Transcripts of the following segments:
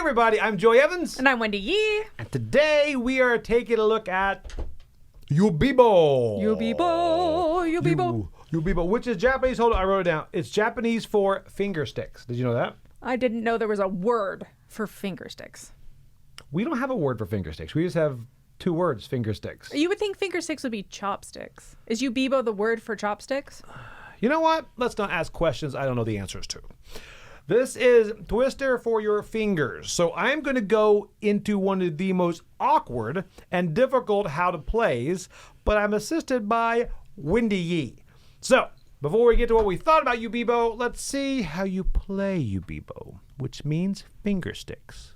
everybody, I'm Joey Evans. And I'm Wendy Yi. And today we are taking a look at Yubibo. Yubibo, which is Japanese. Hold on, I wrote it down. It's Japanese for finger sticks. Did you know that? I didn't know there was a word for finger sticks. We don't have a word for finger sticks. We just have two words, finger sticks. You would think finger sticks would be chopsticks. Is Yubibo the word for chopsticks? You know what? Let's not ask questions I don't know the answers to. This is Twister for your fingers. So I'm going to go into one of the most awkward and difficult how to plays, but I'm assisted by Wendy Yi. So before we get to what we thought about Yubibo, let's see how you play Yubibo, which means finger sticks.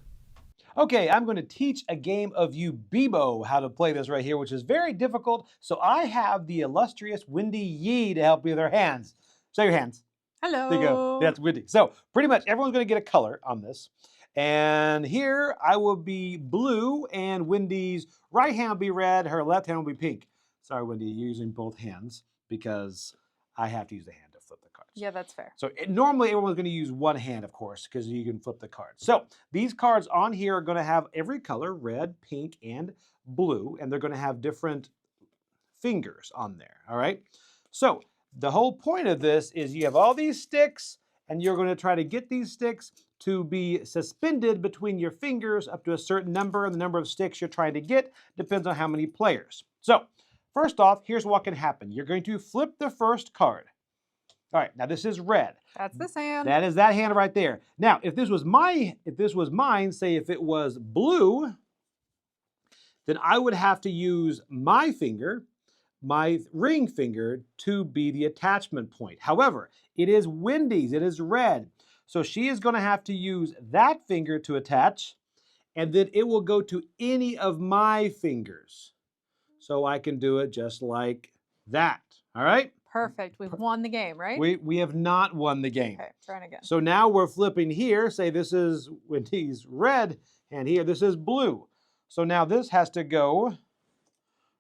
Okay, I'm going to teach a game of Yubibo, how to play this right here, which is very difficult. So I have the illustrious Wendy Yi to help me with her hands. Show your hands. Hello. There you go. That's Wendy. So pretty much everyone's going to get a color on this. And here I will be blue, and Wendy's right hand will be red. Her left hand will be pink. Sorry, Wendy, you're using both hands because I have to use the hand to flip the cards. Yeah, that's fair. So normally everyone's going to use one hand, of course, because you can flip the cards. So these cards on here are going to have every color, red, pink, and blue, and they're going to have different fingers on there, all right? So the whole point of this is you have all these sticks, and you're going to try to get these sticks to be suspended between your fingers up to a certain number, and the number of sticks you're trying to get depends on how many players. So first off, here's what can happen. You're going to flip the first card. All right, now this is red. That's this hand. That is that hand right there. Now, if this was mine, say if it was blue, then I would have to use my finger, my ring finger, to be the attachment point. However, it is Wendy's, it is red. So she is going to have to use that finger to attach, and then it will go to any of my fingers. So I can do it just like that, all right? Perfect. We've won the game, right? We have not won the game. Okay, trying again. So now we're flipping here. Say this is Wendy's red, and here this is blue. So now this has to go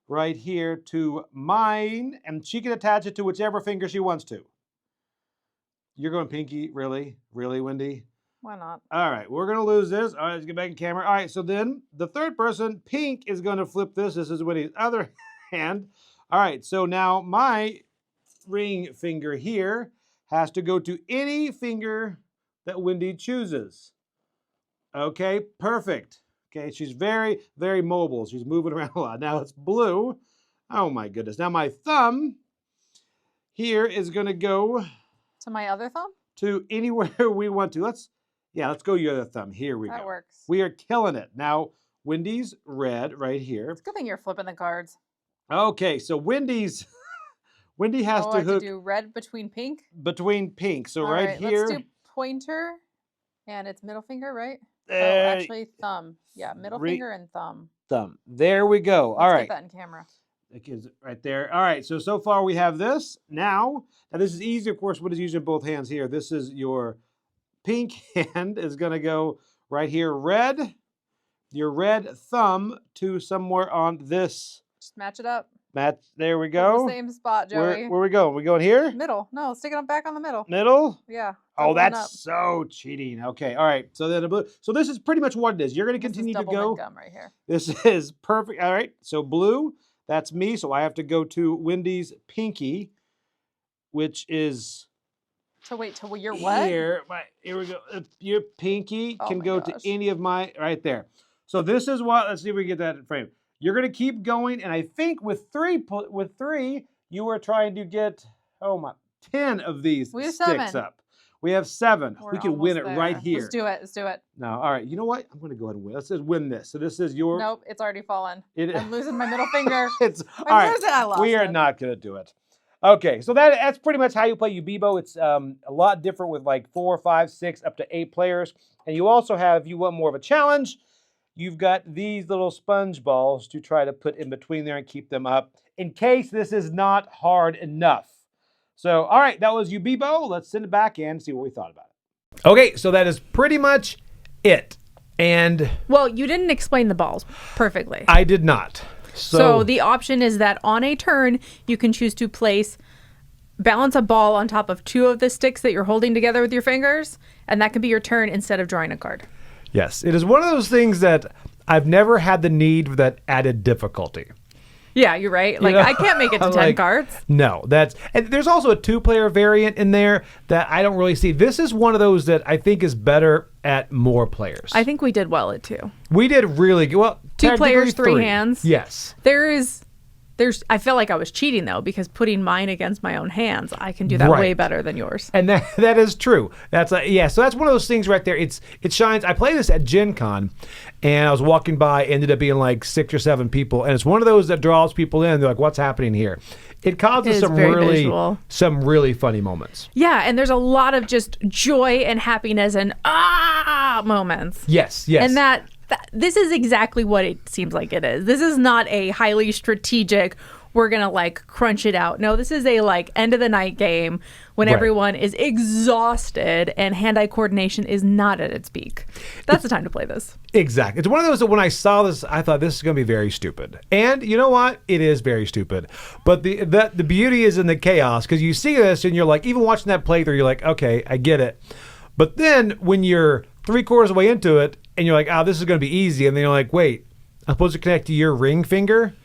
right here to mine, and she can attach it to whichever finger she wants to. You're going pinky? Really? Really, Wendy? Why not? All right, we're going to lose this. All right, let's get back in camera. All right, so then the third person, pink, is going to flip this. This is Wendy's other hand. All right, so now my ring finger here has to go to any finger that Wendy chooses. Okay, perfect. Okay, she's very, very mobile. She's moving around a lot. Now it's blue. Oh my goodness. Now my thumb here is going to go to my other thumb? To anywhere we want to. Let's go your other thumb. Here we go. That works. We are killing it. Now Wendy's red right here. It's a good thing you're flipping the cards. Okay, so Wendy has to hook to do red between pink? Between pink. So All right here. Let's do pointer, and it's middle finger, right? Actually thumb. Yeah, middle finger and thumb. Thumb. There we go. All right. Get that in camera. It right there. All right. So far we have this. Now this is easy. Of course, what is using both hands here? This is your pink hand is going to go right here. Red. Your red thumb to somewhere on this. Just match it up. There we go. The same spot, Joey. Where we going? We going here? Middle. No, stick it back on the middle. Middle? Yeah. Oh, that's so cheating. Okay. All right. So then blue. So this is pretty much what it is. You're going to continue to go. Gum right here. This is perfect. All right. So blue, that's me. So I have to go to Wendy's pinky, which is till you're what? Here we go. Your pinky can go to any of my right there. So this is what. Let's see if we can get that in frame. You're going to keep going, and I think with three, you are trying to get 10 of these sticks up. We have 7. We can win it right here. Let's do it. Let's do it. No, all right. You know what? I'm going to go ahead and win. Let's just win this. So this is your. Nope, it's already fallen. I'm losing my middle finger. All right. We are not going to do it. Okay, so that's pretty much how you play Yubibo. It's a lot different with like 4, 5, 6, up to 8 players, and you also have, if you want more of a challenge, you've got these little sponge balls to try to put in between there and keep them up in case this is not hard enough. So, all right, that was Yubibo. Let's send it back and see what we thought about it. Okay, so that is pretty much it. And well, you didn't explain the balls perfectly. I did not. So the option is that on a turn, you can choose to balance a ball on top of 2 of the sticks that you're holding together with your fingers, and that can be your turn instead of drawing a card. Yes, it is one of those things that I've never had the need for that added difficulty. Yeah, you're right. Like, I can't make it to 10 cards. No, and there's also a 2-player variant in there that I don't really see. This is one of those that I think is better at more players. I think we did well at 2. We did really good. Well, 2 players, 3 hands. Yes. I feel like I was cheating though, because putting mine against my own hands, I can do that way better than yours. And that is true. That's so that's one of those things right there. It shines. I play this at Gen Con, and I was walking by, ended up being like 6 or 7 people, and it's one of those that draws people in. They're like, "What's happening here?" It causes some really funny moments. Yeah, and there's a lot of just joy and happiness and moments. Yes. And this is exactly what it seems like it is. This is not a highly strategic, we're going to like crunch it out. No, this is a like end of the night game when everyone is exhausted and hand-eye coordination is not at its peak. That's the time to play this. Exactly. It's one of those that when I saw this, I thought this is going to be very stupid. And you know what? It is very stupid. But the beauty is in the chaos, because you see this and you're like, even watching that playthrough, you're like, okay, I get it. But then when you're 3/4 of the way into it, and you're like, this is going to be easy. And then you're like, wait, I'm supposed to connect to your ring finger?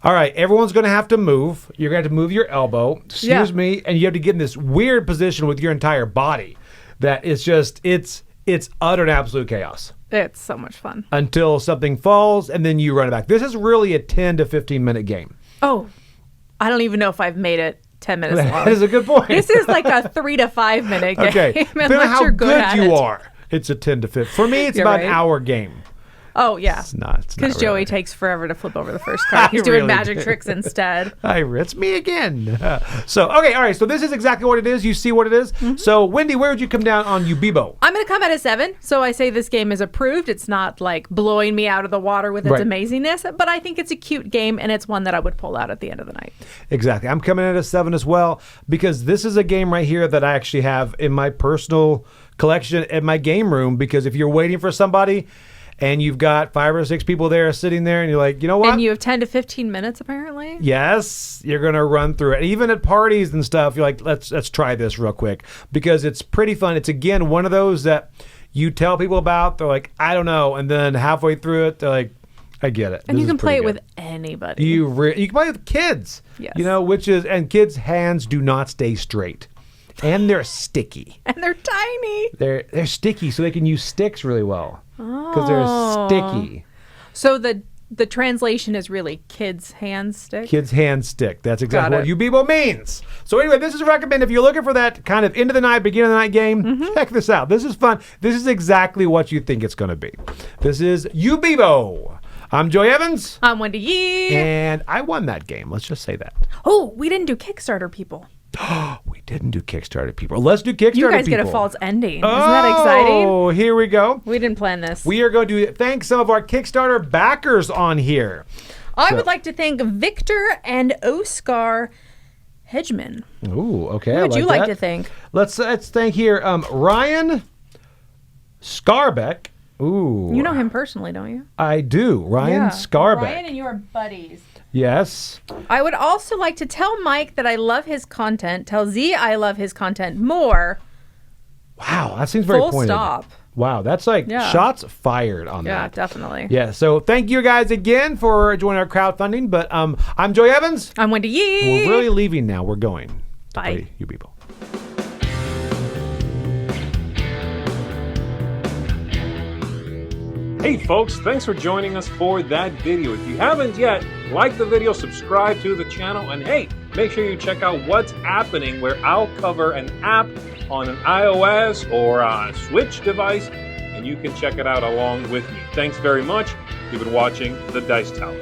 All right, everyone's going to have to move. You're going to have to move your elbow. Excuse me. And you have to get in this weird position with your entire body that it's just, it's utter and absolute chaos. It's so much fun. Until something falls, and then you run it back. This is really a 10 to 15-minute game. Oh, I don't even know if I've made it 10 minutes long. That is a good point. This is like a 3 to 5 minute game. Okay, depending on how good you are. It's a 10 to 15. For me, it's about an hour game. Oh, yeah. It's not because Joey takes forever to flip over the first card. He's doing magic tricks instead. It's me again. So, okay, all right. So this is exactly what it is. You see what it is. Mm-hmm. So, Wendy, where would you come down on Yubibo? I'm going to come at a 7. So I say this game is approved. It's not like blowing me out of the water with its amazingness, but I think it's a cute game, and it's one that I would pull out at the end of the night. Exactly. I'm coming at a 7 as well, because this is a game right here that I actually have in my personal collection at my game room, because if you're waiting for somebody and you've got 5 or 6 people there sitting there and you're like, you know what? And you have 10 to 15 minutes apparently? Yes, you're going to run through it. Even at parties and stuff, you're like, let's try this real quick, because it's pretty fun. It's, again, one of those that you tell people about, they're like, I don't know. And then halfway through it, they're like, I get it. And you can play it with anybody. You can play it with kids. Yes. And kids' hands do not stay straight. And they're sticky. And they're tiny. They're sticky, so they can use sticks really well. Because they're sticky. So the translation is really kids' hand stick? Kids' hand stick. That's exactly what Yubibo means. So anyway, this is recommended. If you're looking for that kind of end of the night, beginning of the night game, check this out. This is fun. This is exactly what you think it's going to be. This is Yubibo. I'm Joey Evans. I'm Wendy Yi. And I won that game. Let's just say that. Oh, we didn't do Kickstarter, people. We didn't do Kickstarter, people. Let's do Kickstarter, You guys people. Get a false ending. Isn't that exciting? Oh, here we go. We didn't plan this. We are going to thank some of our Kickstarter backers on here. I would like to thank Victor and Oscar Hedgeman. Ooh, okay. Who would you like to thank? Let's thank here Ryan Scarbeck. Ooh. You know him personally, don't you? I do. Ryan Scarbeck. Ryan and you are buddies. Yes. I would also like to tell Mike that I love his content. Tell Z I love his content more. Wow, that seems very pointed. Full stop. Wow, that's like shots fired on that. Yeah, definitely. Yeah, so thank you guys again for joining our crowdfunding. But I'm Joey Evans. I'm Wendy Yi. We're really leaving now. We're going. Bye. You people. Hey folks, thanks for joining us for that video. If you haven't yet, like the video, subscribe to the channel, and hey, make sure you check out what's happening, where I'll cover an app on an iOS or a Switch device, and you can check it out along with me. Thanks very much. You've been watching The Dice Tower.